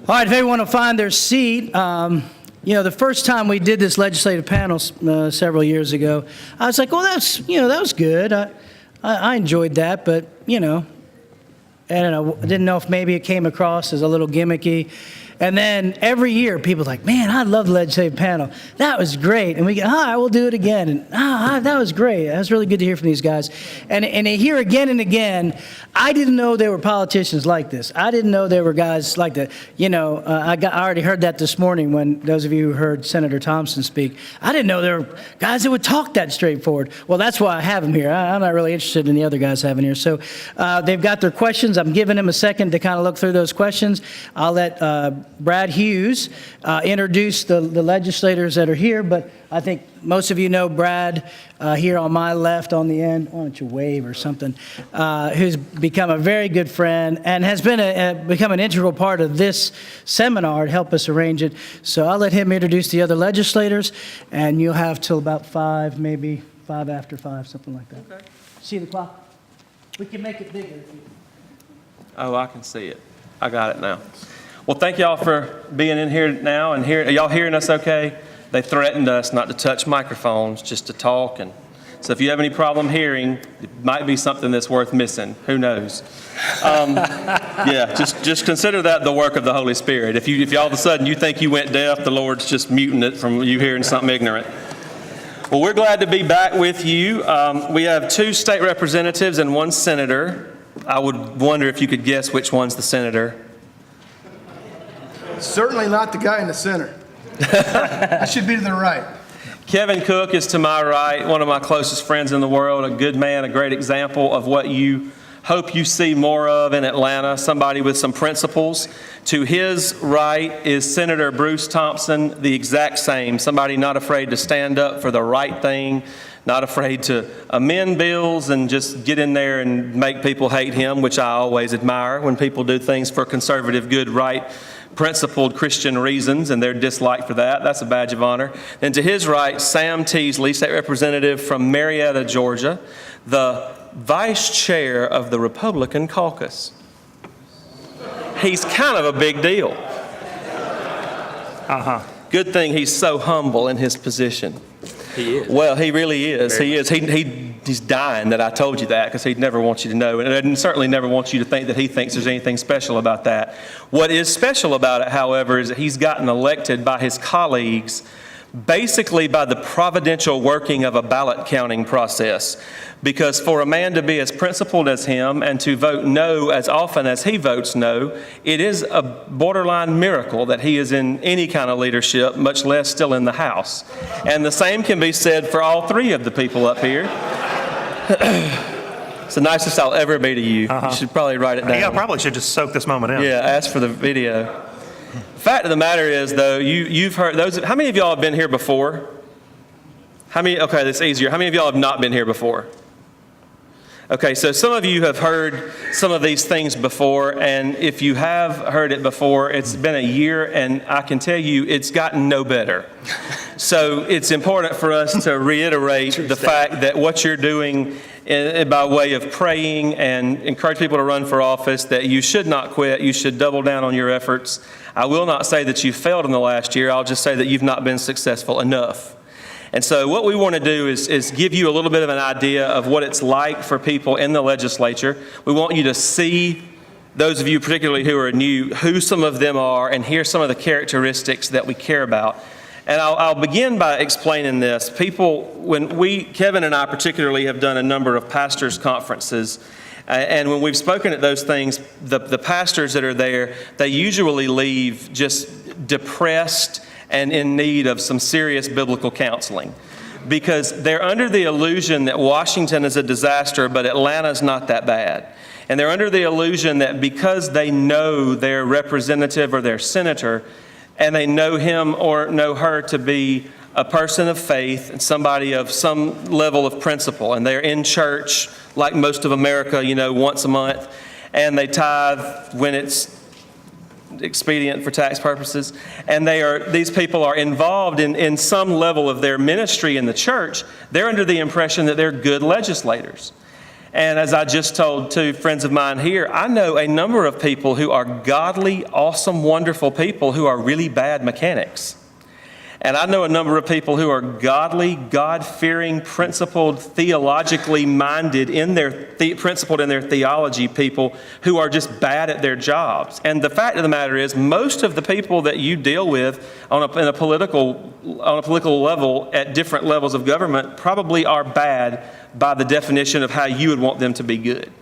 All right, if everyone will find their seat. The first time we did this legislative panel several years ago, I was like, well, that was good. I enjoyed that, but, I don't know, I didn't know if maybe it came across as a little gimmicky. And then every year, people are like, man, I love the legislative panel. That was great. And we go, I will do it again. And that was great. That was really good to hear from these guys. And hear again and again, I didn't know there were politicians like this. I didn't know there were guys like that. I already heard that this morning when those of you who heard Senator Thompson speak. I didn't know there were guys that would talk that straightforward. Well, that's why I have them here. I'm not really interested in the other guys having here. So they've got their questions. I'm giving them a second to kind of look through those questions. I'll let Brad Hughes introduce the legislators that are here, but I think most of you know Brad here on my left on the end. Why don't you wave or something? Who's become a very good friend and has been become an integral part of this seminar to help us arrange it. So I'll let him introduce the other legislators, and you'll have till about 5, maybe 5 after 5, something like that. Okay. See the clock? We can make it bigger. Oh, I can see it. I got it now. Well, thank y'all for being in here now and are y'all hearing us okay? They threatened us not to touch microphones, just to talk. And so if you have any problem hearing, it might be something that's worth missing. Who knows? Just consider that the work of the Holy Spirit. If you all of a sudden you think you went deaf, the Lord's just muting it from you hearing something ignorant. Well, we're glad to be back with you. We have 2 state representatives and 1 senator. I would wonder if you could guess which one's the senator. Certainly not the guy in the center. I should be to the right. Kevin Cooke is to my right, one of my closest friends in the world, a good man, a great example of what you hope you see more of in Atlanta, somebody with some principles. To his right is Senator Bruce Thompson, the exact same, somebody not afraid to stand up for the right thing, not afraid to amend bills and just get in there and make people hate him, which I always admire when people do things for conservative, good, right, principled Christian reasons, and their dislike for that. That's a badge of honor. Then to his right, Sam Teasley, state representative from Marietta, Georgia, the vice chair of the Republican caucus. He's kind of a big deal. Good thing he's so humble in his position. He is. Well, he really is. He is. He's dying that I told you that, because he'd never want you to know, and certainly never wants you to think that he thinks there's anything special about that. What is special about it, however, is that he's gotten elected by his colleagues basically by the providential working of a ballot counting process. Because for a man to be as principled as him and to vote no as often as he votes no, it is a borderline miracle that he is in any kind of leadership, much less still in the House. And the same can be said for all 3 of the people up here. It's the nicest I'll ever be to you. You should probably write it down. Yeah, I probably should just soak this moment in. Yeah, ask for the video. Fact of the matter is, though, you've heard those. How many of y'all have been here before? How many? Okay, that's easier. How many of y'all have not been here before? Okay, so some of you have heard some of these things before, and if you have heard it before, it's been a year, and I can tell you it's gotten no better. So it's important for us to reiterate the fact that what you're doing by way of praying and encourage people to run for office, that you should not quit. You should double down on your efforts. I will not say that you failed in the last year. I'll just say that you've not been successful enough. And so what we want to do is give you a little bit of an idea of what it's like for people in the legislature. We want you to see, those of you particularly who are new, who some of them are, and hear some of the characteristics that we care about. And I'll begin by explaining this. People, Kevin and I particularly have done a number of pastors' conferences, and when we've spoken at those things, the pastors that are there, they usually leave just depressed and in need of some serious biblical counseling, because they're under the illusion that Washington is a disaster, but Atlanta's not that bad. And they're under the illusion that because they know their representative or their senator, and they know him or know her to be a person of faith and somebody of some level of principle, and they're in church like most of America, once a month, and they tithe when it's expedient for tax purposes, and these people are involved in some level of their ministry in the church. They're under the impression that they're good legislators. And as I just told two friends of mine here, I know a number of people who are godly, awesome, wonderful people who are really bad mechanics. And I know a number of people who are godly, God-fearing, principled, theologically minded principled in their theology people who are just bad at their jobs. And the fact of the matter is, most of the people that you deal with on a political level at different levels of government probably are bad by the definition of how you would want them to be good.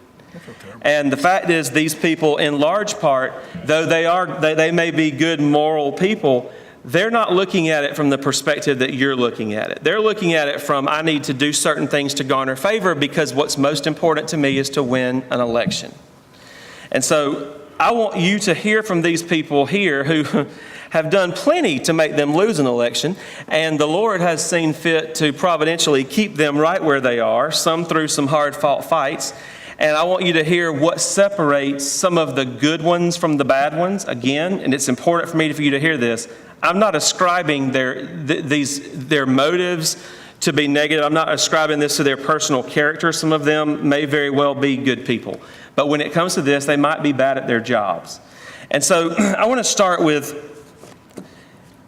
And the fact is, these people, in large part, though they may be good moral people, they're not looking at it from the perspective that you're looking at it. They're looking at it from, I need to do certain things to garner favor because what's most important to me is to win an election. And so I want you to hear from these people here who have done plenty to make them lose an election, and the Lord has seen fit to providentially keep them right where they are, some through some hard-fought fights. And I want you to hear what separates some of the good ones from the bad ones. Again, and it's important for you to hear this, I'm not ascribing their motives to be negative. I'm not ascribing this to their personal character. Some of them may very well be good people. But when it comes to this, they might be bad at their jobs. And so I want to start with,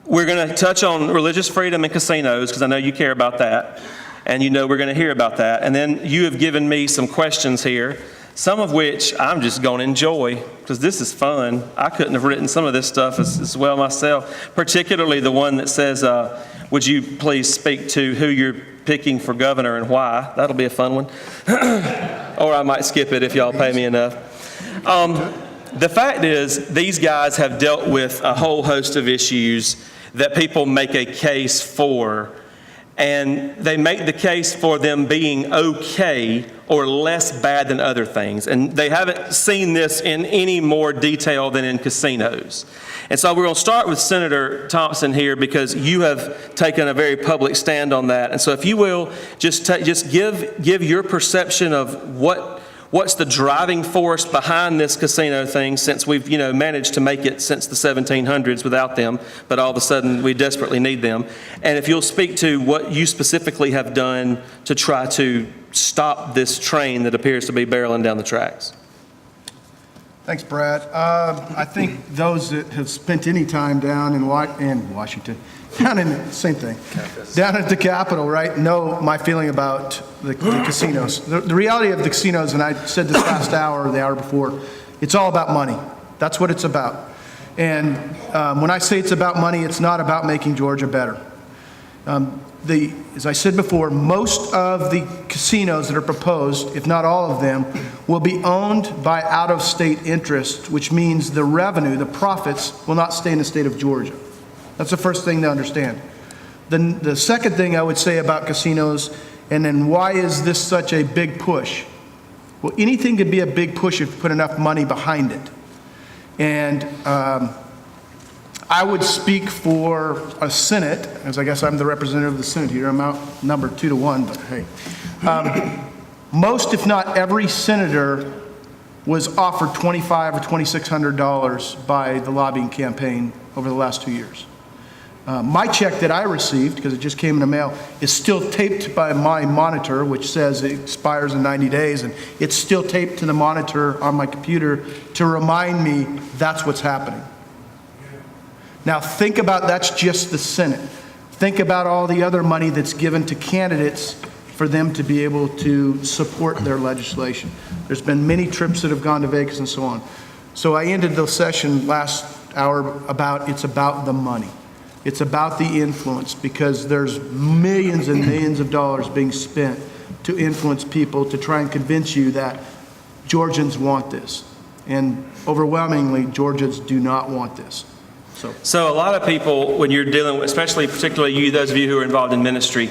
we're going to touch on religious freedom and casinos, because I know you care about that. And you know we're going to hear about that. And then you have given me some questions here, some of which I'm just going to enjoy because this is fun. I couldn't have written some of this stuff as well myself, particularly the one that says, would you please speak to who you're picking for governor and why? That'll be a fun one. Or I might skip it if y'all pay me enough. The fact is, these guys have dealt with a whole host of issues that people make a case for. And they make the case for them being okay or less bad than other things. And they haven't seen this in any more detail than in casinos. And so we're going to start with Senator Thompson here because you have taken a very public stand on that. And so if you will, just give your perception of what's the driving force behind this casino thing, since we've managed to make it since the 1700s without them, but all of a sudden we desperately need them. And if you'll speak to what you specifically have done to try to stop this train that appears to be barreling down the tracks. Thanks, Brad. I think those that have spent any time down in Washington, down at the Capitol, right, know my feeling about the casinos. The reality of the casinos, and I said this last hour or the hour before, it's all about money. That's what it's about. And when I say it's about money, it's not about making Georgia better. As I said before, most of the casinos that are proposed, if not all of them, will be owned by out-of-state interests, which means the revenue, the profits, will not stay in the state of Georgia. That's the first thing to understand. The second thing I would say about casinos, and then why is this such a big push? Well, anything can be a big push if you put enough money behind it. And I would speak for a Senate, as I guess I'm the representative of the Senate here. I'm outnumbered 2-1, but hey. Most, if not every senator was offered $2,500 or $2,600 by the lobbying campaign over the last 2 years. My check that I received, because it just came in the mail, is still taped by my monitor, which says it expires in 90 days, and it's still taped to the monitor on my computer to remind me that's what's happening. Now think about, that's just the Senate. Think about all the other money that's given to candidates for them to be able to support their legislation. There's been many trips that have gone to Vegas and so on. So I ended the session last hour it's about the money. It's about the influence, because there's millions and millions of dollars being spent to influence people to try and convince you that Georgians want this. And overwhelmingly, Georgians do not want this. So a lot of people, when you're dealing with, particularly you, those of you who are involved in ministry,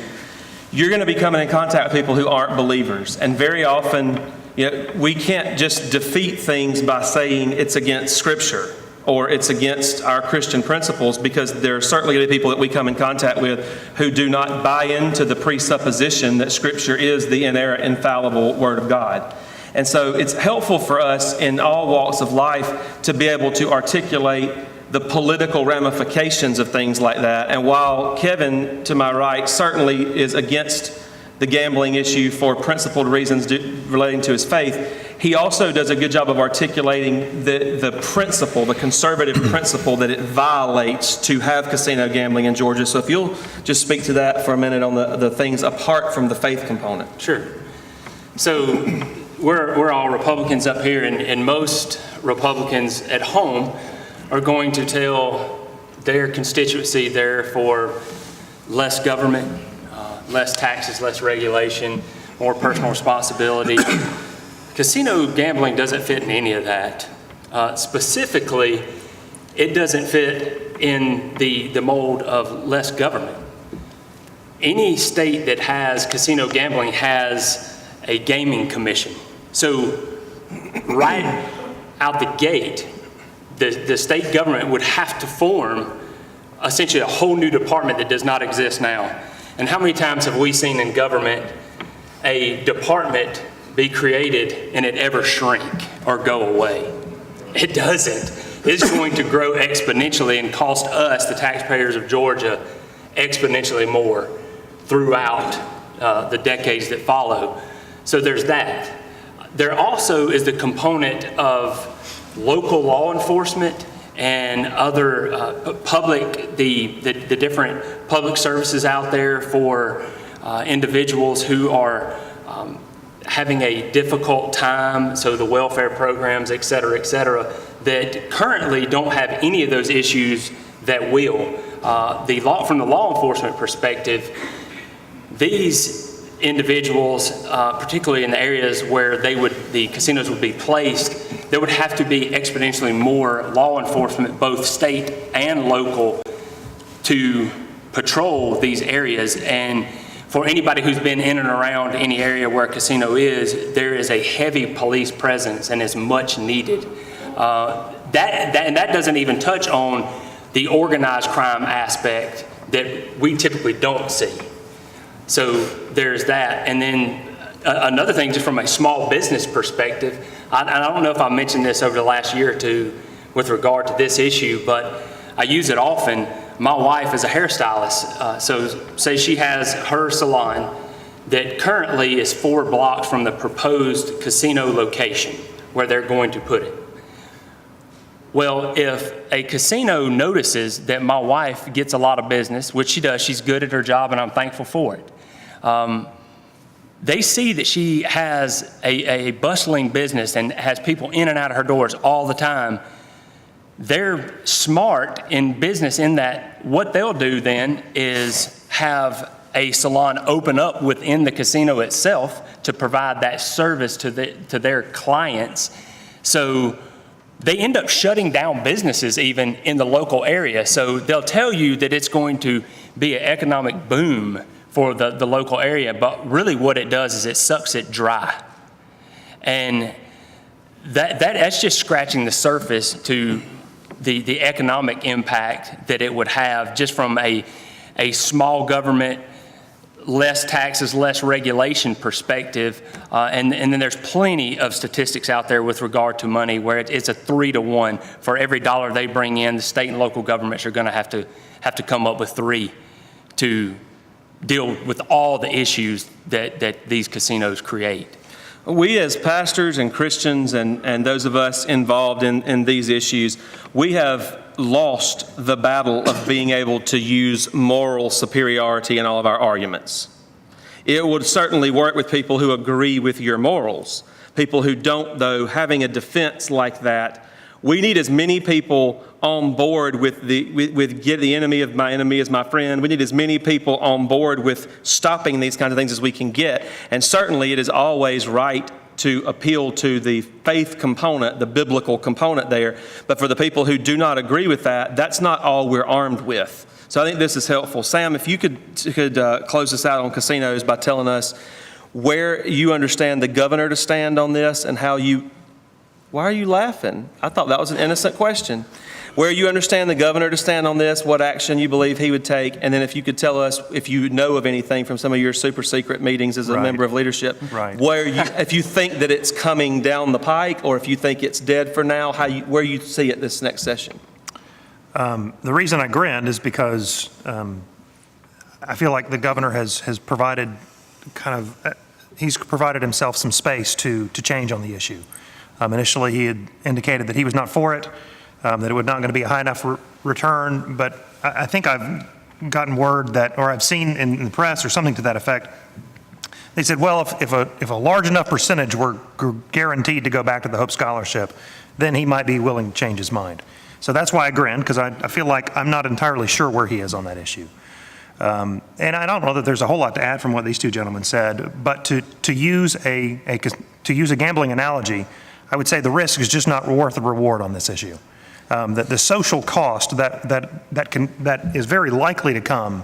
you're going to be coming in contact with people who aren't believers. And very often, we can't just defeat things by saying it's against Scripture or it's against our Christian principles, because there are certainly going to be people that we come in contact with who do not buy into the presupposition that Scripture is the inerrant, infallible Word of God. And so it's helpful for us in all walks of life to be able to articulate the political ramifications of things like that. And while Kevin, to my right, certainly is against the gambling issue for principled reasons relating to his faith, he also does a good job of articulating the principle, the conservative principle that it violates to have casino gambling in Georgia. So if you'll just speak to that for a minute on the things apart from the faith component. Sure. So we're all Republicans up here, and most Republicans at home are going to tell their constituency they're for less government, less taxes, less regulation, more personal responsibility. Casino gambling doesn't fit in any of that. Specifically, it doesn't fit in the mold of less government. Any state that has casino gambling has a gaming commission. So right out the gate, the state government would have to form essentially a whole new department that does not exist now. And how many times have we seen in government a department be created and it ever shrink or go away? It doesn't. It's going to grow exponentially and cost us, the taxpayers of Georgia, exponentially more throughout the decades that follow. So there's that. There also is the component of local law enforcement and other public, the different public services out there for individuals who are having a difficult time, so the welfare programs, et cetera, that currently don't have any of those issues that will. From the law enforcement perspective, these individuals, particularly in the areas where the casinos would be placed, there would have to be exponentially more law enforcement, both state and local, to patrol these areas. And for anybody who's been in and around any area where a casino is, there is a heavy police presence and is much needed. That doesn't even touch on the organized crime aspect that we typically don't see. So there's that. And then another thing, just from a small business perspective, I don't know if I mentioned this over the last year or two with regard to this issue, but I use it often. My wife is a hairstylist, so say she has her salon that currently is 4 blocks from the proposed casino location where they're going to put it. Well, if a casino notices that my wife gets a lot of business, which she does, she's good at her job and I'm thankful for it. They see that she has a bustling business and has people in and out of her doors all the time. They're smart in business in that what they'll do then is have a salon open up within the casino itself to provide that service to their clients. So they end up shutting down businesses even in the local area. So they'll tell you that it's going to be an economic boom for the local area, but really what it does is it sucks it dry. And that's just scratching the surface to the economic impact that it would have just from a small government, less taxes, less regulation perspective. And then there's plenty of statistics out there with regard to money where it's a 3-to-1. For every dollar they bring in, the state and local governments are gonna have to come up with 3 to deal with all the issues that these casinos create. We as pastors and Christians and those of us involved in these issues, we have lost the battle of being able to use moral superiority in all of our arguments. It would certainly work with people who agree with your morals. People who don't, though, having a defense like that, we need as many people on board with get the enemy of my enemy as my friend. We need as many people on board with stopping these kinds of things as we can get. And certainly it is always right to appeal to the faith component, the biblical component there. But for the people who do not agree with that, that's not all we're armed with. So I think this is helpful. Sam, if you could close us out on casinos by telling us where you understand the governor to stand on this and how you... Why are you laughing? I thought that was an innocent question. Where you understand the governor to stand on this, what action you believe he would take, and then if you could tell us if you know of anything from some of your super secret meetings as a member of leadership, where if you think that it's coming down the pike or if you think it's dead for now, where you see it this next session. The reason I grinned is because I feel like the governor has provided he's provided himself some space to change on the issue. Initially, he had indicated that he was not for it, that it was not going to be a high enough return, but I think I've gotten word that, or I've seen in the press or something to that effect, they said, well, if a large enough percentage were guaranteed to go back to the Hope Scholarship, then he might be willing to change his mind. So that's why I grinned, because I feel like I'm not entirely sure where he is on that issue. And I don't know that there's a whole lot to add from what these two gentlemen said, but to use a gambling analogy, I would say the risk is just not worth the reward on this issue. That the social cost that is very likely to come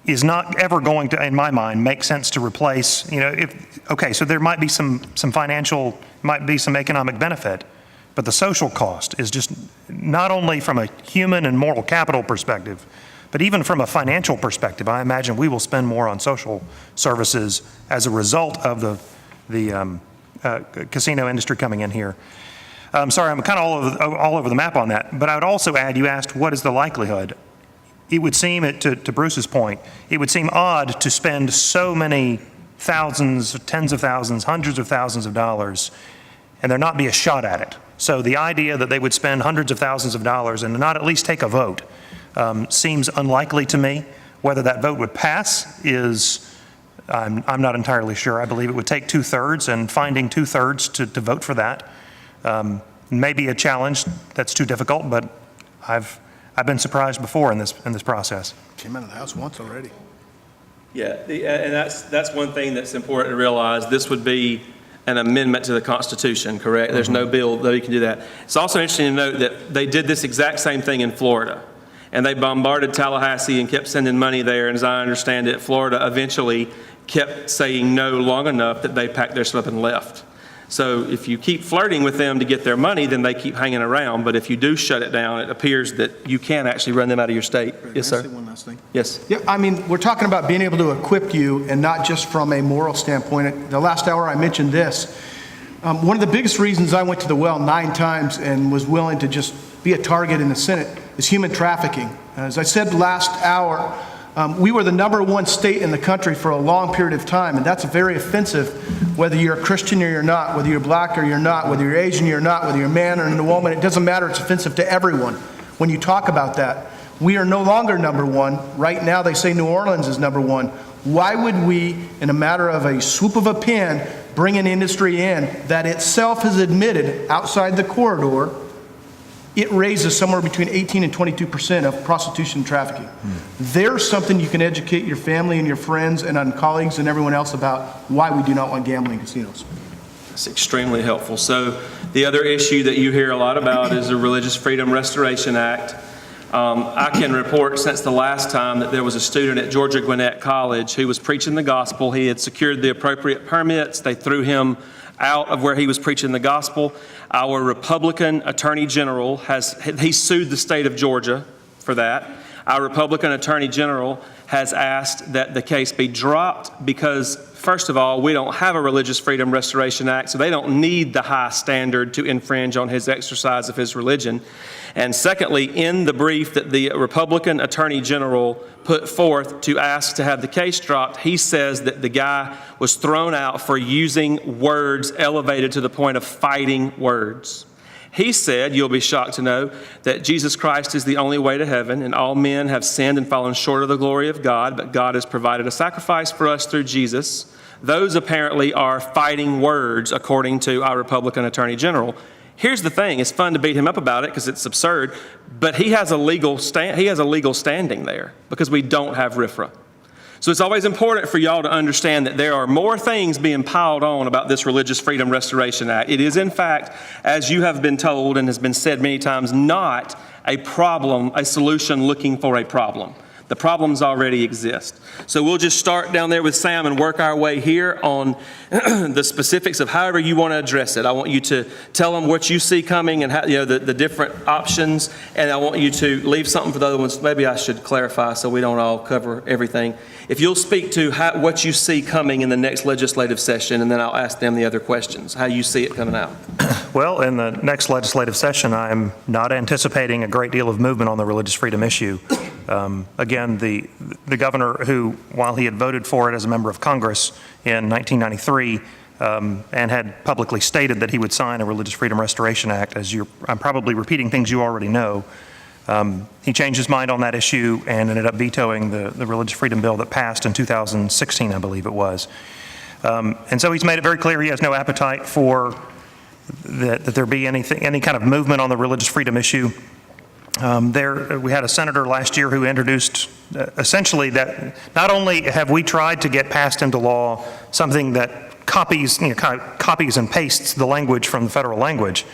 is not ever going to, in my mind, make sense to replace, so there might be some financial, might be some economic benefit, but the social cost is just not only from a human and moral capital perspective, but even from a financial perspective. I imagine we will spend more on social services as a result of the casino industry coming in here. Sorry, I'm kind of all over the map on that, but I would also add, you asked what is the likelihood. It would seem, to Bruce's point, it would seem odd to spend so many thousands, tens of thousands, hundreds of thousands of dollars, and there not be a shot at it. So the idea that they would spend hundreds of thousands of dollars and not at least take a vote seems unlikely to me. Whether that vote would pass is, I'm not entirely sure. I believe it would take 2/3, and finding 2/3 to vote for that may be a challenge that's too difficult, but I've been surprised before in this process. Came out of the House once already. Yeah, and that's one thing that's important to realize. This would be an amendment to the Constitution, correct? There's no bill that you can do that. It's also interesting to note that they did this exact same thing in Florida, and they bombarded Tallahassee and kept sending money there, and as I understand it, Florida eventually kept saying no long enough that they packed their stuff and left. So if you keep flirting with them to get their money, then they keep hanging around. But if you do shut it down, it appears that you can actually run them out of your state. Yes, sir. One last thing. Yes. Yeah, I mean, we're talking about being able to equip you, and not just from a moral standpoint. The last hour I mentioned this. One of the biggest reasons I went to the well 9 times and was willing to just be a target in the Senate is human trafficking. As I said last hour, we were the #1 state in the country for a long period of time, and that's very offensive, whether you're a Christian or you're not, whether you're black or you're not, whether you're Asian or you're not, whether you're a man or a woman. It doesn't matter. It's offensive to everyone when you talk about that. We are no longer #1. Right now they say New Orleans is #1. Why would we, in a matter of a swoop of a pen, bring an industry in that itself has admitted outside the corridor it raises somewhere between 18 and 22% of prostitution and trafficking. There's something you can educate your family and your friends and on colleagues and everyone else about why we do not want gambling casinos. That's extremely helpful. So the other issue that you hear a lot about is the Religious Freedom Restoration Act. I can report since the last time that there was a student at Georgia Gwinnett College who was preaching the gospel. He had secured the appropriate permits. They threw him out of where he was preaching the gospel. Our Republican Attorney General he sued the state of Georgia for that. Our Republican Attorney General has asked that the case be dropped because, first of all, we don't have a Religious Freedom Restoration Act, so they don't need the high standard to infringe on his exercise of his religion. And secondly, in the brief that the Republican Attorney General put forth to ask to have the case dropped, he says that the guy was thrown out for using words elevated to the point of fighting words. He said, you'll be shocked to know, that Jesus Christ is the only way to heaven, and all men have sinned and fallen short of the glory of God, but God has provided a sacrifice for us through Jesus. Those apparently are fighting words, according to our Republican Attorney General. Here's the thing, it's fun to beat him up about it because it's absurd, but he has a legal standing there because we don't have RFRA. So it's always important for y'all to understand that there are more things being piled on about this Religious Freedom Restoration Act. It is, in fact, as you have been told and has been said many times, not a problem, a solution looking for a problem. The problems already exist. So we'll just start down there with Sam and work our way here on the specifics of however you want to address it. I want you to tell them what you see coming and how, the different options, and I want you to leave something for the other ones. Maybe I should clarify so we don't all cover everything. If you'll speak to what you see coming in the next legislative session, and then I'll ask them the other questions, how you see it coming out. Well, in the next legislative session, I'm not anticipating a great deal of movement on the religious freedom issue. Again, the governor who, while he had voted for it as a member of Congress in 1993, and had publicly stated that he would sign a Religious Freedom Restoration Act, I'm probably repeating things you already know, he changed his mind on that issue and ended up vetoing the Religious Freedom Bill that passed in 2016, I believe it was. And so he's made it very clear he has no appetite for that there be any kind of movement on the religious freedom issue. We had a senator last year who introduced essentially that not only have we tried to get passed into law something that copies and pastes the language from the federal language,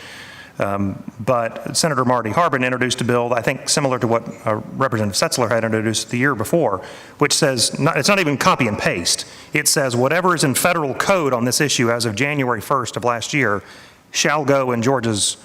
but Senator Marty Harbin introduced a bill, I think similar to what Representative Setzler had introduced the year before, which says, it's not even copy and paste. It says whatever is in federal code on this issue as of January 1st of last year shall go in Georgia's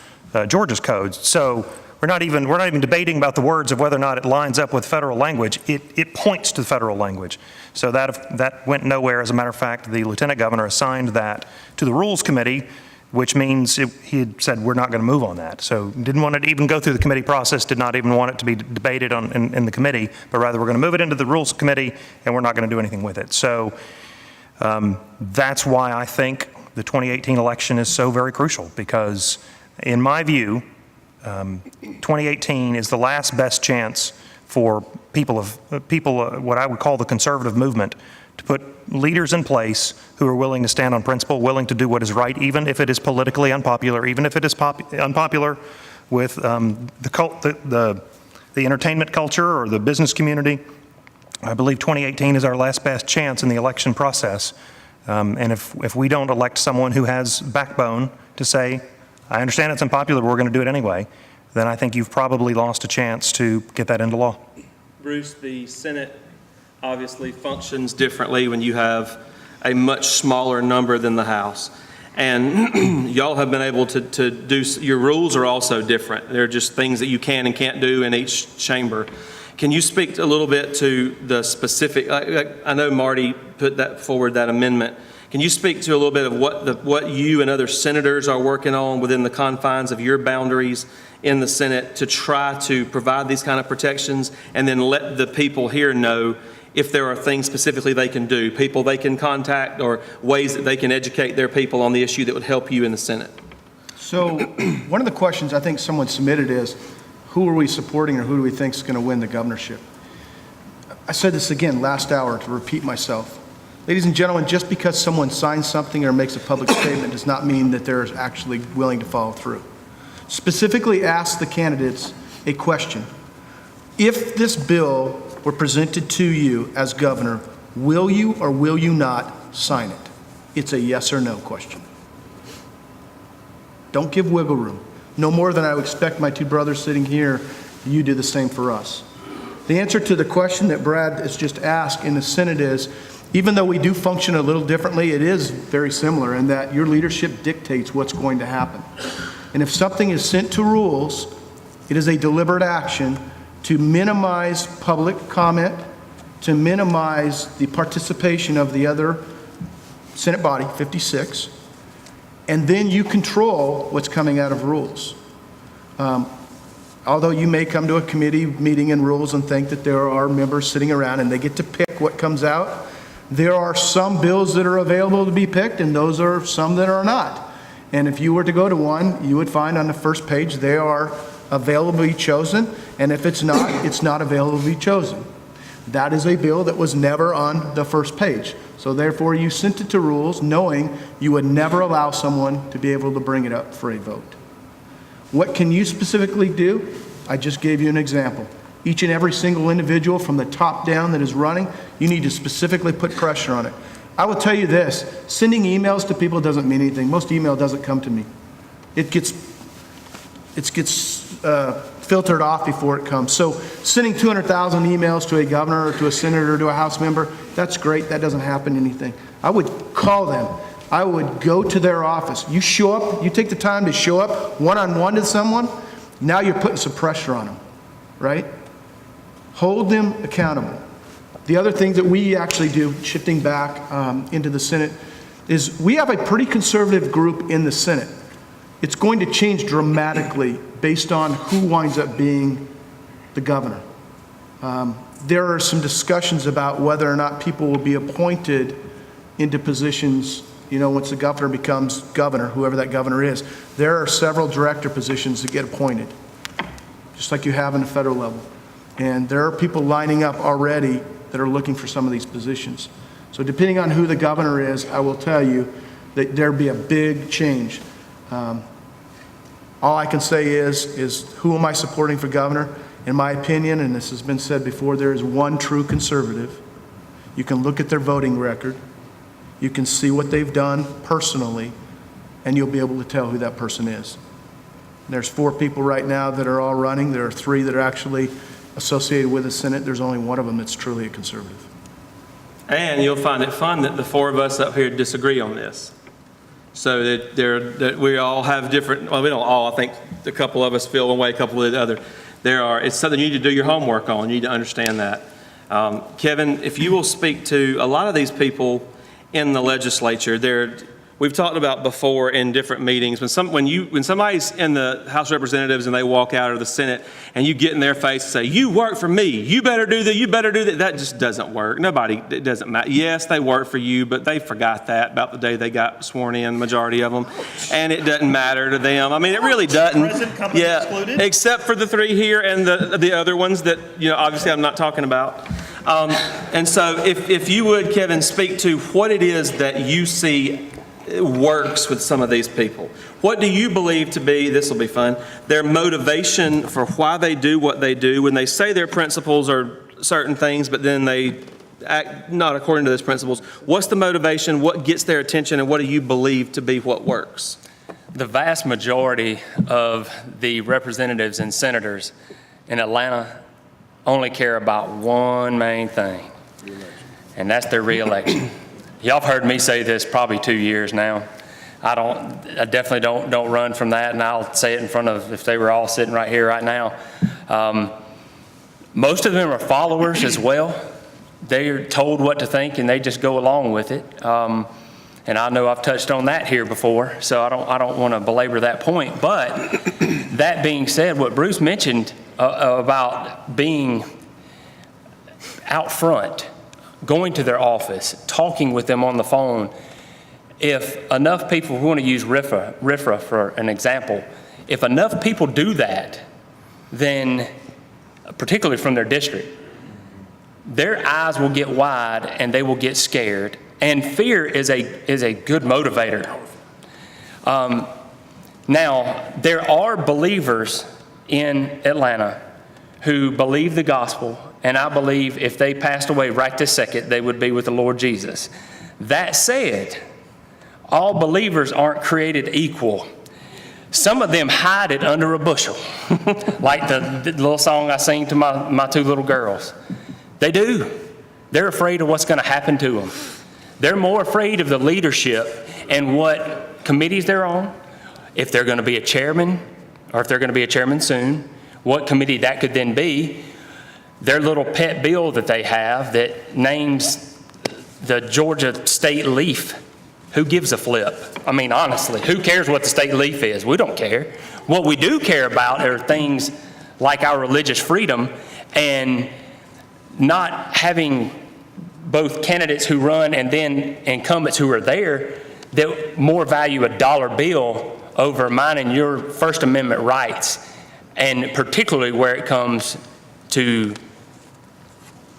codes. So we're not even debating about the words of whether or not it lines up with federal language. It points to federal language. So that went nowhere. As a matter of fact, the Lieutenant Governor assigned that to the Rules Committee, which means he had said we're not going to move on that. So didn't want it to even go through the committee process, did not even want it to be debated in the committee, but rather we're going to move it into the Rules Committee and we're not going to do anything with it. So that's why I think the 2018 election is so very crucial, because in my view, 2018 is the last best chance for people, what I would call the conservative movement, to put leaders in place who are willing to stand on principle, willing to do what is right, even if it is politically unpopular, even if it is unpopular with the entertainment culture or the business community. I believe 2018 is our last best chance in the election process. And if we don't elect someone who has backbone to say, I understand it's unpopular, but we're going to do it anyway, then I think you've probably lost a chance to get that into law. Bruce, the Senate obviously functions differently when you have a much smaller number than the House. And y'all have been able to do, your rules are also different. They're just things that you can and can't do in each chamber. Can you speak a little bit to the specific, I know Marty put that forward, that amendment. Can you speak to a little bit of what you and other senators are working on within the confines of your boundaries in the Senate to try to provide these kind of protections, and then let the people here know if there are things specifically they can do, people they can contact, or ways that they can educate their people on the issue that would help you in the Senate? So one of the questions I think someone submitted is, who are we supporting, or who do we think is going to win the governorship? I said this again last hour to repeat myself. Ladies and gentlemen, just because someone signs something or makes a public statement does not mean that they're actually willing to follow through. Specifically ask the candidates a question. If this bill were presented to you as governor, will you or will you not sign it? It's a yes or no question. Don't give wiggle room. No more than I would expect my two brothers sitting here, you do the same for us. The answer to the question that Brad has just asked in the Senate is, even though we do function a little differently, it is very similar in that your leadership dictates what's going to happen. And if something is sent to rules, it is a deliberate action to minimize public comment, to minimize the participation of the other Senate body, 56, and then you control what's coming out of rules. Although you may come to a committee meeting in rules and think that there are members sitting around and they get to pick what comes out, there are some bills that are available to be picked, and those are some that are not. And if you were to go to one, you would find on the first page they are available to be chosen, and if it's not available to be chosen. That is a bill that was never on the first page. So therefore, you sent it to rules knowing you would never allow someone to be able to bring it up for a vote. What can you specifically do? I just gave you an example. Each and every single individual from the top down that is running, you need to specifically put pressure on it. I will tell you this, sending emails to people doesn't mean anything. Most email doesn't come to me. It gets filtered off before it comes. So sending 200,000 emails to a governor or to a senator or to a House member, that's great. That doesn't happen anything. I would call them. I would go to their office. You show up, you take the time to show up one-on-one to someone, now you're putting some pressure on them, right? Hold them accountable. The other thing that we actually do, shifting back into the Senate, is we have a pretty conservative group in the Senate. It's going to change dramatically based on who winds up being the governor. There are some discussions about whether or not people will be appointed into positions, once the governor becomes governor, whoever that governor is. There are several director positions that get appointed, just like you have in the federal level. And there are people lining up already that are looking for some of these positions. So depending on who the governor is, I will tell you that there'll be a big change. All I can say is who am I supporting for governor? In my opinion, and this has been said before, there is one true conservative. You can look at their voting record. You can see what they've done personally, and you'll be able to tell who that person is. There's 4 people right now that are all running. There are 3 that are actually associated with the Senate. There's only one of them that's truly a conservative. And you'll find it fun that the 4 of us up here disagree on this. So that we all have different, well, we don't all, I think a couple of us feel one way, a couple of the other. It's something you need to do your homework on. You need to understand that. Kevin, if you will speak to a lot of these people in the legislature, we've talked about before in different meetings, when somebody's in the House of Representatives and they walk out of the Senate and you get in their face and say, you work for me, you better do that, you better do that, that just doesn't work. It doesn't matter. Yes, they work for you, but they forgot that about the day they got sworn in, the majority of them, and it doesn't matter to them. I mean, it really doesn't. Present company excluded? Except for the 3 here and the other ones that, obviously I'm not talking about. And so if you would, Kevin, speak to what it is that you see works with some of these people. What do you believe to be, this will be fun, their motivation for why they do what they do when they say their principles are certain things, but then they act not according to those principles? What's the motivation? What gets their attention? And what do you believe to be what works? The vast majority of the representatives and senators in Atlanta only care about one main thing, and that's their reelection. Y'all have heard me say this probably 2 years now. I definitely don't run from that, and I'll say it in front of, if they were all sitting right here right now. Most of them are followers as well. They're told what to think and they just go along with it. And I know I've touched on that here before, so I don't want to belabor that point. But that being said, what Bruce mentioned about being out front, going to their office, talking with them on the phone. If enough people, we want to use RFRA for an example, if enough people do that, then, particularly from their district, their eyes will get wide and they will get scared. And fear is a good motivator. Now, there are believers in Atlanta who believe the gospel, and I believe if they passed away right this second, they would be with the Lord Jesus. That said, all believers aren't created equal. Some of them hide it under a bushel, like the little song I sing to my 2 little girls. They do. They're afraid of what's going to happen to them. They're more afraid of the leadership and what committees they're on, if they're going to be a chairman, or if they're going to be a chairman soon, what committee that could then be. Their little pet bill that they have that names the Georgia state leaf. Who gives a flip? I mean, honestly, who cares what the state leaf is? We don't care. What we do care about are things like our religious freedom and not having both candidates who run and then incumbents who are there that more value a dollar bill over mine and your First Amendment rights, and particularly where it comes to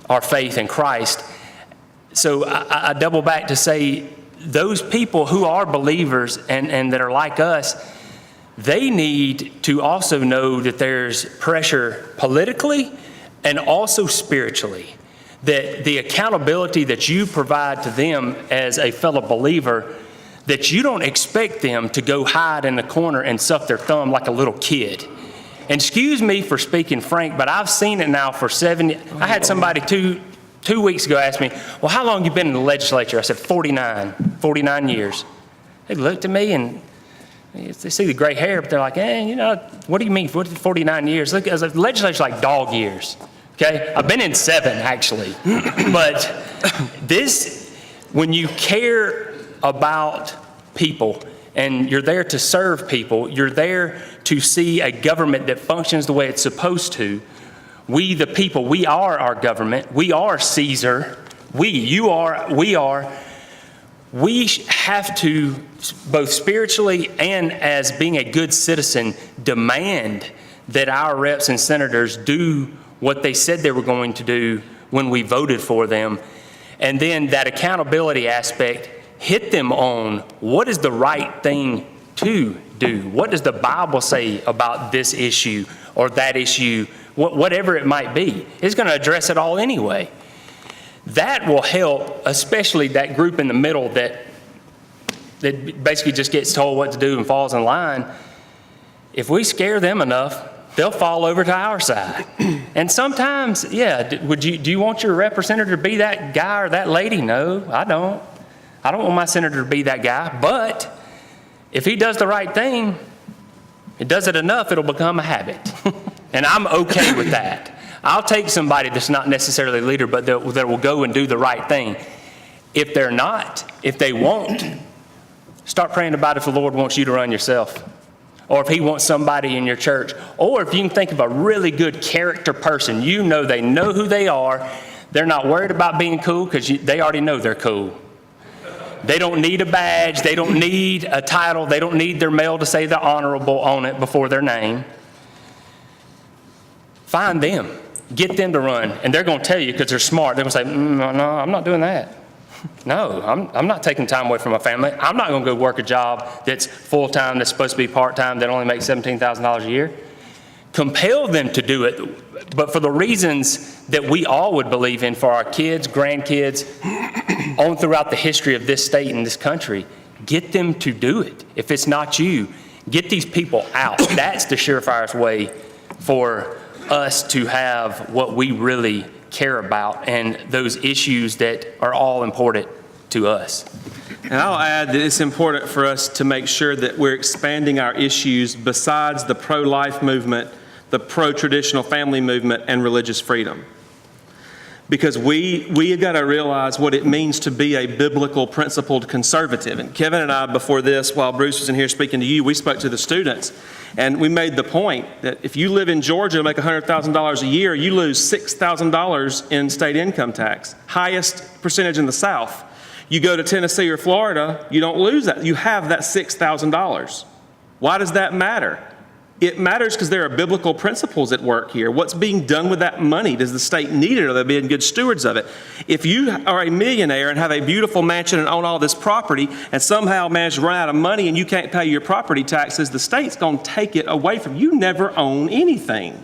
our faith in Christ. So I double back to say those people who are believers and that are like us, they need to also know that there's pressure politically and also spiritually, that the accountability that you provide to them as a fellow believer, that you don't expect them to go hide in the corner and suck their thumb like a little kid. And excuse me for speaking frank, but I've seen it now for 7 years. I had somebody two weeks ago ask me, well, how long have you been in the legislature? I said, 49 years. They looked at me and they see the gray hair, but they're like, what do you mean, 49 years? Look, as a legislature's like dog years, okay? I've been in 7, actually. But when you care about people and you're there to serve people, you're there to see a government that functions the way it's supposed to, We, the people, we are our government. We are Caesar. We have to, both spiritually and as being a good citizen, demand that our reps and senators do what they said they were going to do when we voted for them. And then that accountability aspect, hit them on what is the right thing to do. What does the Bible say about this issue or that issue, whatever it might be? It's going to address it all anyway. That will help, especially that group in the middle that basically just gets told what to do and falls in line. If we scare them enough, they'll fall over to our side. And sometimes, do you want your representative to be that guy or that lady? No, I don't. I don't want my senator to be that guy. But if he does the right thing, he does it enough, it'll become a habit. And I'm okay with that. I'll take somebody that's not necessarily a leader, but that will go and do the right thing. If they're not, if they won't, start praying about if the Lord wants you to run yourself, or if he wants somebody in your church, or if you can think of a really good character person, they know who they are, they're not worried about being cool because they already know they're cool. They don't need a badge, they don't need a title, they don't need their mail to say they're honorable on it before their name. Find them, get them to run, and they're going to tell you because they're smart. They're going to say, no, I'm not doing that. No, I'm not taking time away from my family. I'm not going to go work a job that's full-time, that's supposed to be part-time, that only makes $17,000 a year. Compel them to do it, but for the reasons that we all would believe in for our kids, grandkids, on throughout the history of this state and this country. Get them to do it. If it's not you, get these people out. That's the surefirest way for us to have what we really care about and those issues that are all important to us. And I'll add that it's important for us to make sure that we're expanding our issues besides the pro-life movement, the pro-traditional family movement, and religious freedom. Because we have got to realize what it means to be a biblical principled conservative. And Kevin and I, before this, while Bruce was in here speaking to you, we spoke to the students. And we made the point that if you live in Georgia and make $100,000 a year, you lose $6,000 in state income tax, highest percentage in the South. You go to Tennessee or Florida, you don't lose that. You have that $6,000. Why does that matter? It matters because there are biblical principles at work here. What's being done with that money? Does the state need it, or are they being good stewards of it? If you are a millionaire and have a beautiful mansion and own all this property and somehow manage to run out of money and you can't pay your property taxes, the state's going to take it away from you. You never own anything.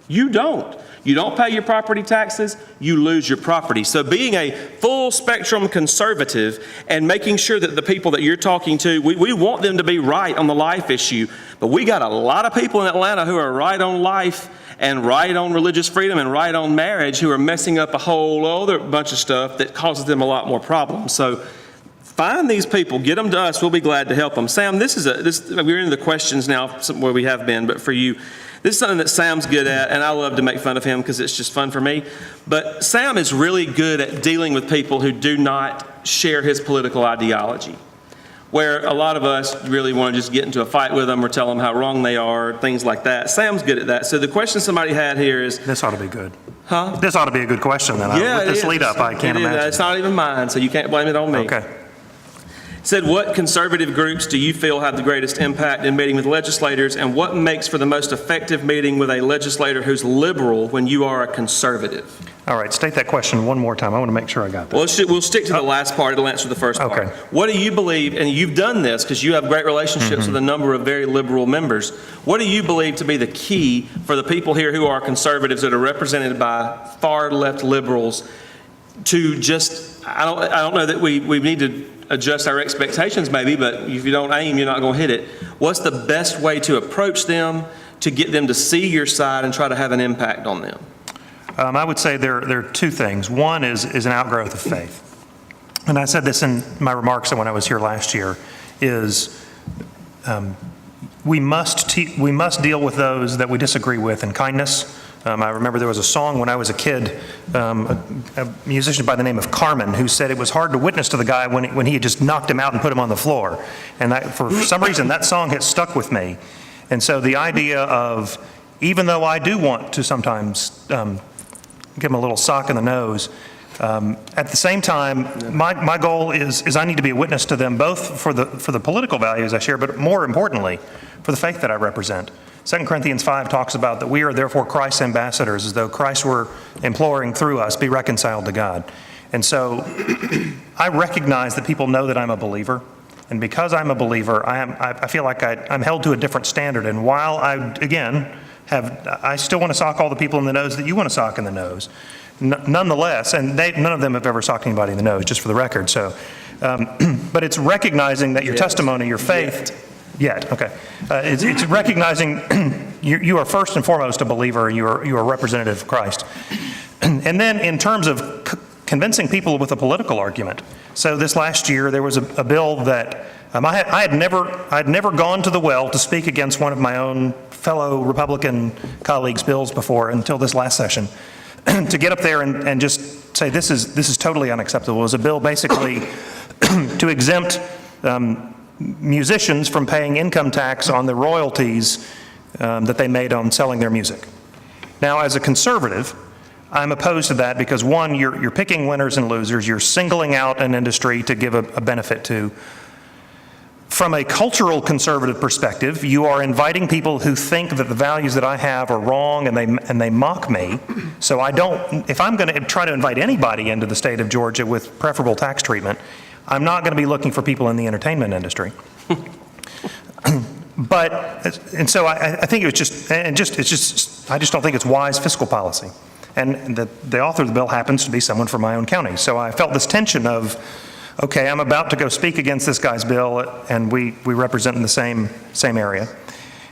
You don't. You don't pay your property taxes, you lose your property. So being a full spectrum conservative and making sure that the people that you're talking to, we want them to be right on the life issue, but we got a lot of people in Atlanta who are right on life and right on religious freedom and right on marriage who are messing up a whole other bunch of stuff that causes them a lot more problems. So find these people, get them to us, we'll be glad to help them. Sam, we're into the questions now where we have been, but for you, this is something that Sam's good at, and I love to make fun of him because it's just fun for me. But Sam is really good at dealing with people who do not share his political ideology, where a lot of us really want to just get into a fight with them or tell them how wrong they are, things like that. Sam's good at that. So the question somebody had here is... This ought to be good. Huh? This ought to be a good question then. Yeah, with this lead up, I can't imagine. It's not even mine, so you can't blame it on me. Okay. Said, what conservative groups do you feel have the greatest impact in meeting with legislators, and what makes for the most effective meeting with a legislator who's liberal when you are a conservative? All right, state that question one more time. I want to make sure I got that. Well, we'll stick to the last part. It'll answer the first part. Okay. What do you believe, and you've done this because you have great relationships with a number of very liberal members, what do you believe to be the key for the people here who are conservatives that are represented by far left liberals to just, I don't know that we need to adjust our expectations maybe, but if you don't aim, you're not going to hit it. What's the best way to approach them to get them to see your side and try to have an impact on them? I would say there are two things. One is an outgrowth of faith. And I said this in my remarks when I was here last year, is we must deal with those that we disagree with in kindness. I remember there was a song when I was a kid, a musician by the name of Carmen, who said it was hard to witness to the guy when he had just knocked him out and put him on the floor. And that, for some reason, that song has stuck with me. And so the idea of even though I do want to sometimes give them a little sock in the nose. At the same time, my goal is I need to be a witness to them both for the political values I share, but more importantly, for the faith that I represent. 2 Corinthians 5 talks about that we are therefore Christ's ambassadors, as though Christ were imploring through us, be reconciled to God. And so I recognize that people know that I'm a believer. And because I'm a believer, I feel like I'm held to a different standard. And while I still want to sock all the people in the nose that you want to sock in the nose. Nonetheless, and none of them have ever socked anybody in the nose, just for the record. So, but it's recognizing that your testimony, your faith, okay. It's recognizing you are first and foremost a believer. You are a representative of Christ. And then in terms of convincing people with a political argument. So this last year there was a bill that I had never gone to the well to speak against one of my own fellow Republican colleagues' bills before until this last session. To get up there and just say this is totally unacceptable. It was a bill basically to exempt musicians from paying income tax on the royalties that they made on selling their music. Now, as a conservative, I'm opposed to that because, one, you're picking winners and losers. You're singling out an industry to give a benefit to. From a cultural conservative perspective, you are inviting people who think that the values that I have are wrong and they mock me. So if I'm going to try to invite anybody into the state of Georgia with preferable tax treatment, I'm not going to be looking for people in the entertainment industry. So I think I just don't think it's wise fiscal policy. And the author of the bill happens to be someone from my own county. So I felt this tension of, okay, I'm about to go speak against this guy's bill, and we represent in the same area.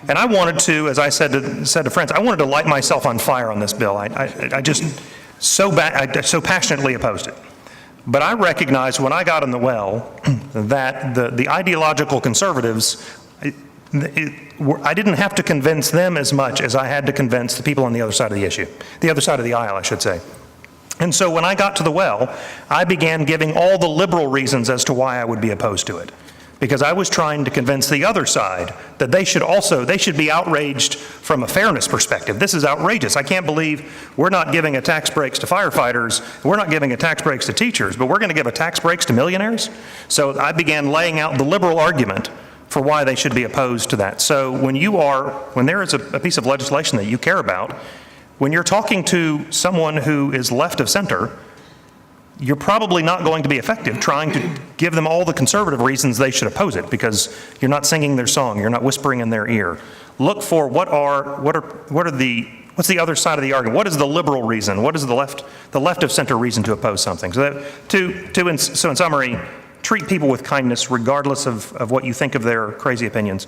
And I wanted to, as I said to friends, I wanted to light myself on fire on this bill. I just so passionately opposed it. But I recognized when I got in the well that the ideological conservatives, I didn't have to convince them as much as I had to convince the people on the other side of the issue, the other side of the aisle, I should say. And so when I got to the well, I began giving all the liberal reasons as to why I would be opposed to it. Because I was trying to convince the other side that they should be outraged from a fairness perspective. This is outrageous. I can't believe we're not giving a tax breaks to firefighters, we're not giving a tax breaks to teachers, but we're going to give a tax breaks to millionaires? So I began laying out the liberal argument for why they should be opposed to that. So when there is a piece of legislation that you care about, when you're talking to someone who is left of center, you're probably not going to be effective trying to give them all the conservative reasons they should oppose it, because you're not singing their song, you're not whispering in their ear. Look for what's the other side of the argument? What is the liberal reason? What is the left of center reason to oppose something? So in summary, treat people with kindness regardless of what you think of their crazy opinions.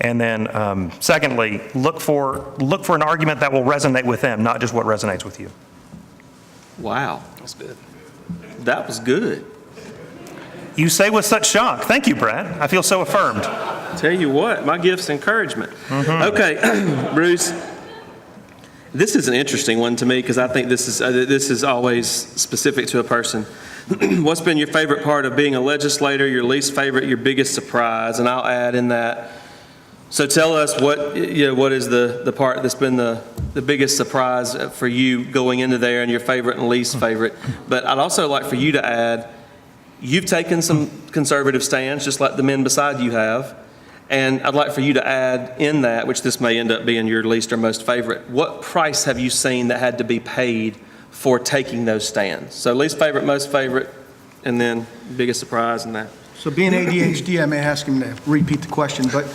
And then secondly, look for an argument that will resonate with them, not just what resonates with you. Wow. That's good. That was good. You say with such shock. Thank you, Brad. I feel so affirmed. Tell you what, my gift's encouragement. Mm-hmm. Okay, Bruce, this is an interesting one to me because I think this is always specific to a person. What's been your favorite part of being a legislator, your least favorite, your biggest surprise? And I'll add in that. So tell us what is the part that's been the biggest surprise for you going into there, and your favorite and least favorite. But I'd also like for you to add, you've taken some conservative stands just like the men beside you have. And I'd like for you to add in that, which this may end up being your least or most favorite, what price have you seen that had to be paid for taking those stands? So least favorite, most favorite, and then biggest surprise in that. So being ADHD, I may ask him to repeat the question, but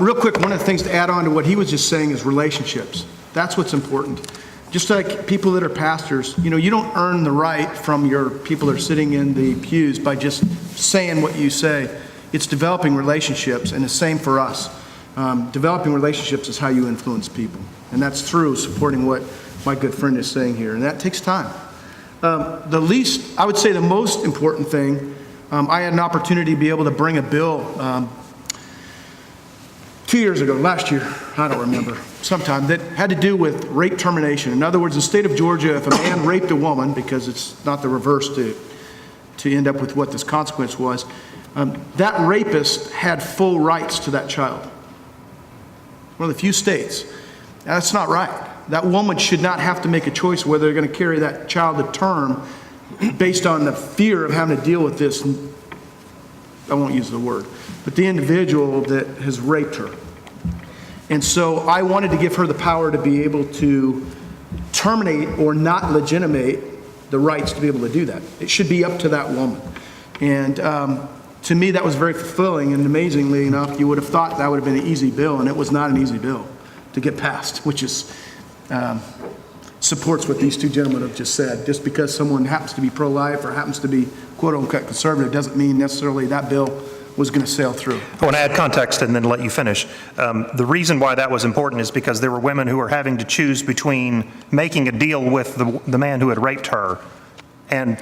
real quick, one of the things to add on to what he was just saying is relationships. That's what's important. Just like people that are pastors, you don't earn the right from your people that are sitting in the pews by just saying what you say. It's developing relationships, and the same for us. Developing relationships is how you influence people, and that's through supporting what my good friend is saying here, and that takes time. I would say the most important thing, I had an opportunity to be able to bring a bill 2 years ago, last year, I don't remember, sometime, that had to do with rape termination. In other words, in the state of Georgia, if a man raped a woman, because it's not the reverse to end up with what this consequence was, that rapist had full rights to that child. One of the few states. That's not right. That woman should not have to make a choice whether they're going to carry that child to term based on the fear of having to deal with this, I won't use the word, but the individual that has raped her. And so I wanted to give her the power to be able to terminate or not legitimate the rights to be able to do that. It should be up to that woman. And to me, that was very fulfilling, and amazingly enough, you would have thought that would have been an easy bill, and it was not an easy bill to get passed, which is supports what these two gentlemen have just said. Just because someone happens to be pro-life or happens to be quote-unquote conservative doesn't mean necessarily that bill was going to sail through. I want to add context and then let you finish. The reason why that was important is because there were women who were having to choose between making a deal with the man who had raped her and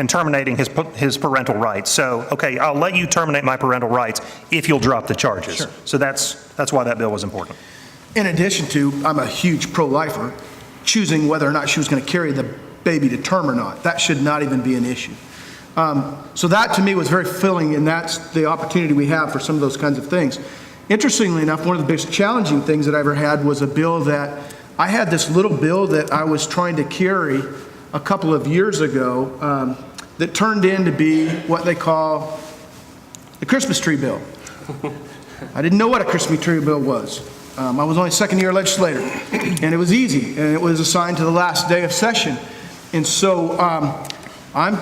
terminating his parental rights. So, okay, I'll let you terminate my parental rights if you'll drop the charges. Sure. So that's why that bill was important. In addition to, I'm a huge pro-lifer, choosing whether or not she was going to carry the baby to term or not. That should not even be an issue. So that to me was very fulfilling, and that's the opportunity we have for some of those kinds of things. Interestingly enough, one of the biggest challenging things that I ever had was a bill that, I had this little bill that I was trying to carry a couple of years ago that turned in to be what they call the Christmas tree bill. I didn't know what a Christmas tree bill was. I was only a second-year legislator, and it was easy, and it was assigned to the last day of session. And so I'm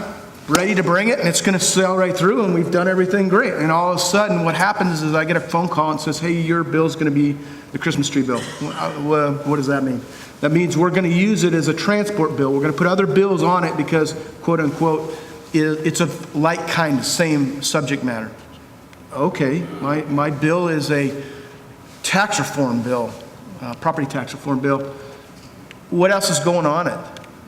ready to bring it, and it's going to sail right through, and we've done everything great. And all of a sudden, what happens is I get a phone call and says, hey, your bill's going to be the Christmas tree bill. What does that mean? That means we're going to use it as a transport bill. We're going to put other bills on it because, quote unquote, it's a like kind, same subject matter. Okay, my bill is a tax reform bill, property tax reform bill. What else is going on it?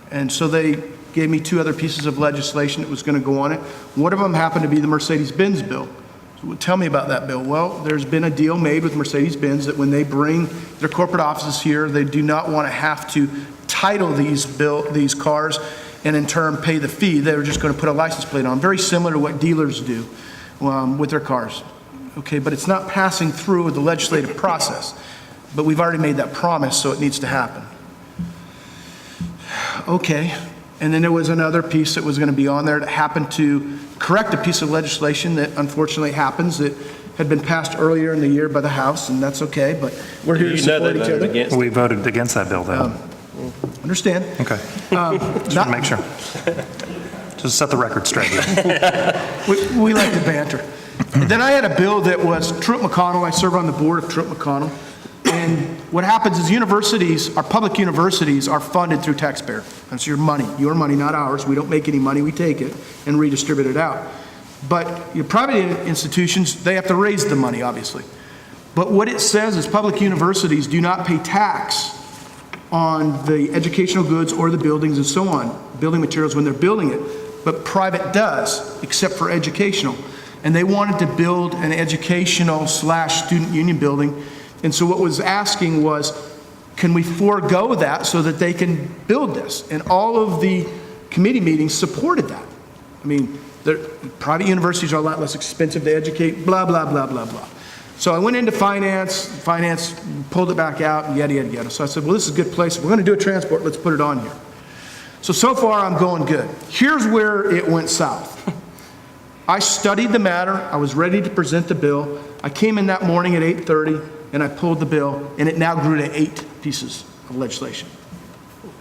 And so they gave me two other pieces of legislation that was going to go on it. One of them happened to be the Mercedes-Benz bill. So tell me about that bill. Well, there's been a deal made with Mercedes-Benz that when they bring their corporate offices here, they do not want to have to title these cars and in turn pay the fee. They're just going to put a license plate on, very similar to what dealers do with their cars. Okay, but it's not passing through the legislative process. But we've already made that promise, so it needs to happen. Okay, and then there was another piece that was going to be on there that happened to correct a piece of legislation that unfortunately happens that had been passed earlier in the year by the House, and that's okay, but we're here to support each other. We voted against that bill, though. Understand. Okay. Just want to make sure. Just set the record straight. We like to banter. And then I had a bill that was Truett McConnell. I serve on the board of Truett McConnell. And what happens is universities, our public universities, are funded through taxpayer. That's your money, not ours. We don't make any money. We take it and redistribute it out. But your private institutions, they have to raise the money, obviously. But what it says is public universities do not pay tax on the educational goods or the buildings and so on, building materials when they're building it. But private does, except for educational. And they wanted to build an educational/student union building. And so what was asking was, can we forego that so that they can build this? And all of the committee meetings supported that. I mean, private universities are a lot less expensive to educate, blah, blah, blah, blah, blah. So I went into finance pulled it back out, and yada, yada, yada. So I said, well, this is a good place. If we're going to do a transport, let's put it on here. So far I'm going good. Here's where it went south. I studied the matter. I was ready to present the bill. I came in that morning at 8:30. And I pulled the bill, and it now grew to 8 pieces of legislation.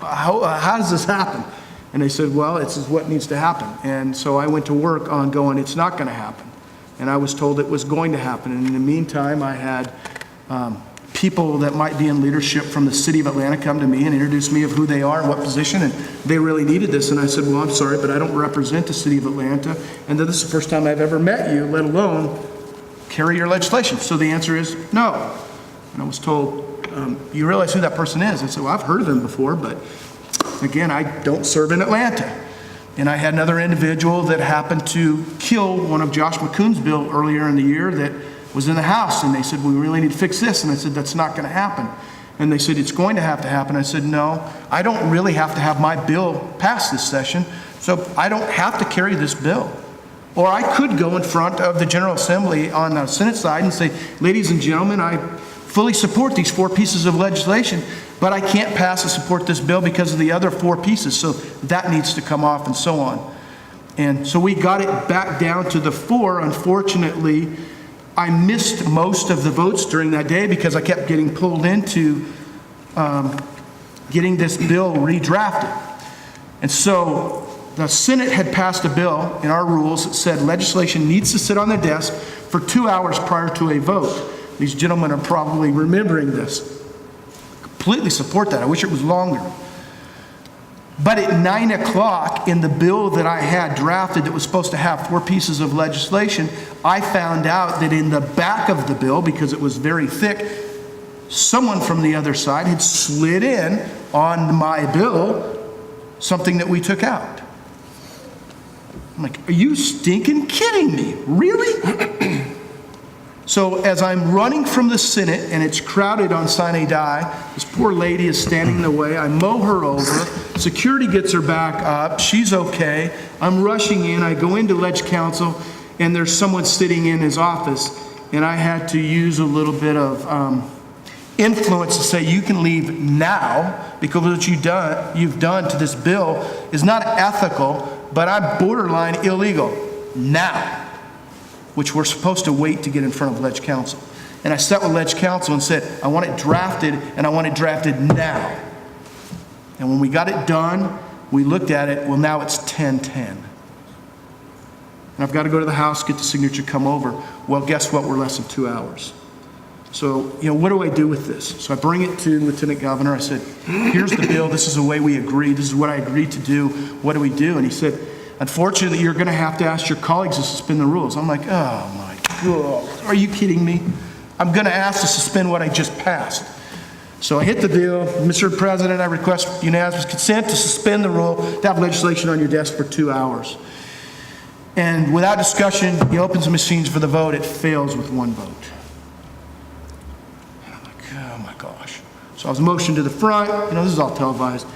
How does this happen? And they said, well, this is what needs to happen. And so I went to work on going, it's not going to happen. And I was told it was going to happen. And in the meantime, I had people that might be in leadership from the city of Atlanta come to me and introduce me of who they are and what position, and they really needed this. And I said, well, I'm sorry, but I don't represent the city of Atlanta, and this is the first time I've ever met you, let alone carry your legislation. So the answer is no. And I was told, you realize who that person is? I said, well, I've heard of them before, but again, I don't serve in Atlanta. And I had another individual that happened to kill one of Josh McCoon's bill earlier in the year that was in the House. And they said, we really need to fix this. And I said, that's not going to happen. And they said, it's going to happen. I said, no, I don't really have to have my bill pass this session, so I don't have to carry this bill. Or I could go in front of the General Assembly on the Senate side and say, ladies and gentlemen, I fully support these 4 pieces of legislation, but I can't pass and support this bill because of the other 4 pieces, so that needs to come off, and so on. And so we got it back down to the 4. Unfortunately, I missed most of the votes during that day because I kept getting pulled into getting this bill redrafted. And so the Senate had passed a bill in our rules that said legislation needs to sit on their desk for 2 hours prior to a vote. These gentlemen are probably remembering this. Completely support that. I wish it was longer. But at 9 o'clock in the bill that I had drafted that was supposed to have 4 pieces of legislation, I found out that in the back of the bill, because it was very thick, someone from the other side had slid in on my bill something that we took out. I'm like, are you stinking kidding me? Really? So as I'm running from the Senate and it's crowded on sine die, this poor lady is standing in the way. I mow her over. Security gets her back up. She's okay. I'm rushing in. I go into Ledge Council and there's someone sitting in his office, and I had to use a little bit of influence to say, you can leave now because what you've done to this bill is not ethical, but I'm borderline illegal now, which we're supposed to wait to get in front of Ledge Council. And I sat with Ledge Council and said, I want it drafted, and I want it drafted now. And when we got it done, we looked at it, well, now it's 10:10. And I've got to go to the House, get the signature, come over. Well, guess what? We're less than 2 hours. So, what do I do with this? So I bring it to Lieutenant Governor. I said, here's the bill. This is the way we agreed. This is what I agreed to do. What do we do? And he said, unfortunately, you're going to have to ask your colleagues to suspend the rules. I'm like, oh my God, are you kidding me? I'm going to ask to suspend what I just passed. So I hit the bill. Mr. President, I request unanimous consent to suspend the rule to have legislation on your desk for 2 hours. And without discussion, he opens the machines for the vote. It fails with 1 vote. And I'm like, oh my gosh. So I was motioned to the front. This is all televised.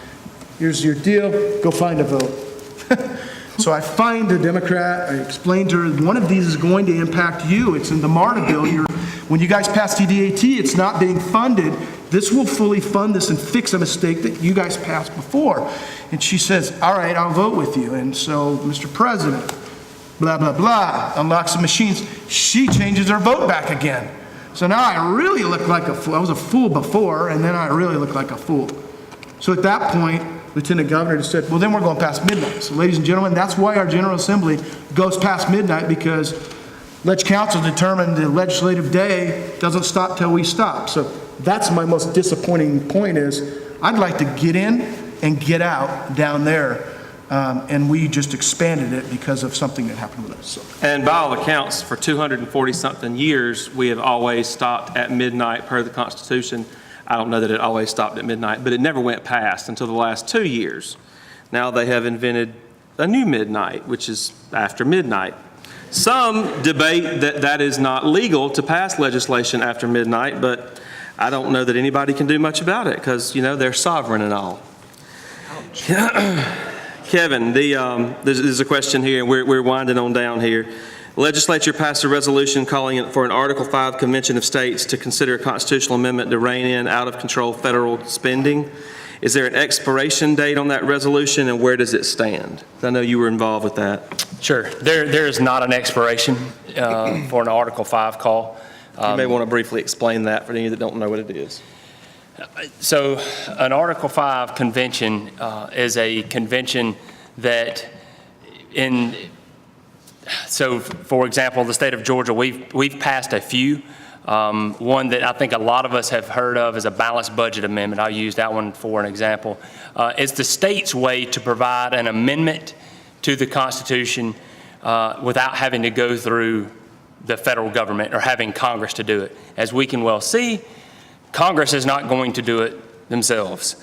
Here's your deal. Go find a vote. So I find a Democrat. I explained to her, one of these is going to impact you. It's in the MARTA bill. When you guys pass TDAT, it's not being funded. This will fully fund this and fix a mistake that you guys passed before. And she says, all right, I'll vote with you. And so, Mr. President, blah, blah, blah, unlocks the machines. She changes her vote back again. So now I really look like a fool. I was a fool before, and then I really look like a fool. So at that point, Lieutenant Governor just said, well, then we're going past midnight. So ladies and gentlemen, that's why our General Assembly goes past midnight, because Ledge Council determined the legislative day doesn't stop till we stop. So that's my most disappointing point is I'd like to get in and get out down there. And we just expanded it because of something that happened with us. So. And by all accounts, for 240-something years, we have always stopped at midnight per the Constitution. I don't know that it always stopped at midnight, but it never went past until the last 2 years. Now they have invented a new midnight, which is after midnight. Some debate that that is not legal to pass legislation after midnight, but I don't know that anybody can do much about it because, they're sovereign and all. Kevin, there's a question here, and we're winding on down here. Legislature passed a resolution calling for an Article 5 Convention of States to consider a constitutional amendment to rein in out-of-control federal spending. Is there an expiration date on that resolution, and where does it stand? I know you were involved with that. Sure. There is not an expiration for an Article 5 call. You may want to briefly explain that for any that don't know what it is. So an Article 5 convention is a convention that so for example, the state of Georgia, we've passed a few. One that I think a lot of us have heard of is a balanced budget amendment. I'll use that one for an example. It's the state's way to provide an amendment to the Constitution without having to go through the federal government or having Congress to do it. As we can well see, Congress is not going to do it themselves.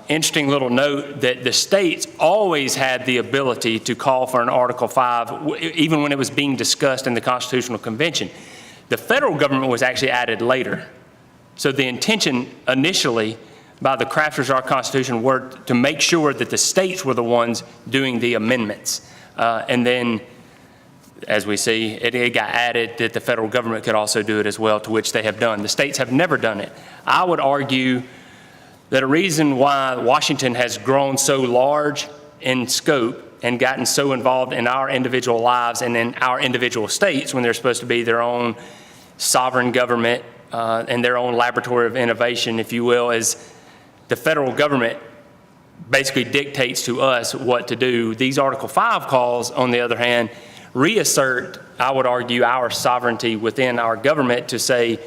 Interesting little note that the states always had the ability to call for an Article 5, even when it was being discussed in the Constitutional Convention. The federal government was actually added later. So the intention initially by the crafters of our Constitution were to make sure that the states were the ones doing the amendments. And then as we see, it got added that the federal government could also do it as well, to which they have done. The states have never done it. I would argue that a reason why Washington has grown so large in scope and gotten so involved in our individual lives and in our individual states when they're supposed to be their own sovereign government and their own laboratory of innovation, if you will, is the federal government basically dictates to us what to do. These Article 5 calls, on the other hand, reassert, I would argue, our sovereignty within our government to say,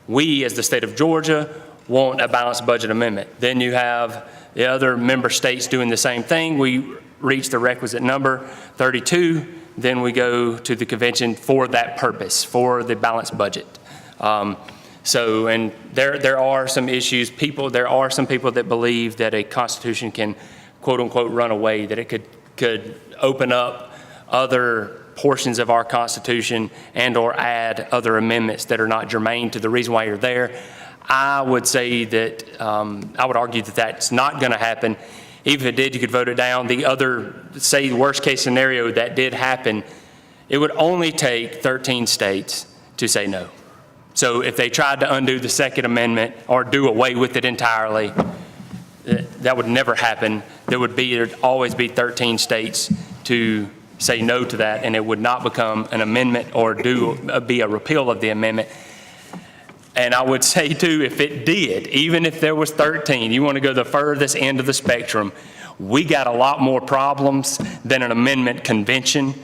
we as the state of Georgia want a balanced budget amendment. Then you have the other member states doing the same thing. We reach the requisite number, 32, then we go to the convention for that purpose, for the balanced budget. And there are some issues. There are some people that believe that a constitution can, quote unquote, run away, that it could open up other portions of our Constitution and or add other amendments that are not germane to the reason why you're there. I would say that, I would argue that that's not going to happen. Even if it did, you could vote it down. The other, say the worst case scenario that did happen, it would only take 13 states to say no. So if they tried to undo the Second Amendment or do away with it entirely, that would never happen. There'd always be 13 states to say no to that, and it would not become an amendment or be a repeal of the amendment. And I would say too, if it did, even if there was 13, you want to go the furthest end of the spectrum, we got a lot more problems than an amendment convention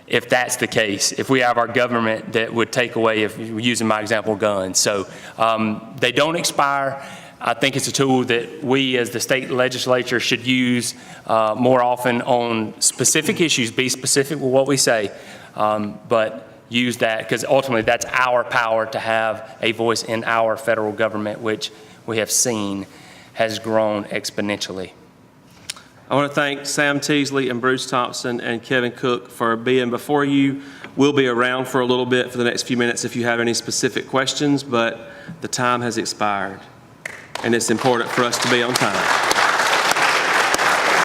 if that's the case, if we have our government that would take away, if using my example, guns. So they don't expire. I think it's a tool that we as the state legislature should use more often on specific issues, be specific with what we say, but use that because ultimately that's our power to have a voice in our federal government, which we have seen has grown exponentially. I want to thank Sam Teasley and Bruce Thompson and Kevin Cooke for being before you. We'll be around for a little bit for the next few minutes if you have any specific questions, but the time has expired, and it's important for us to be on time.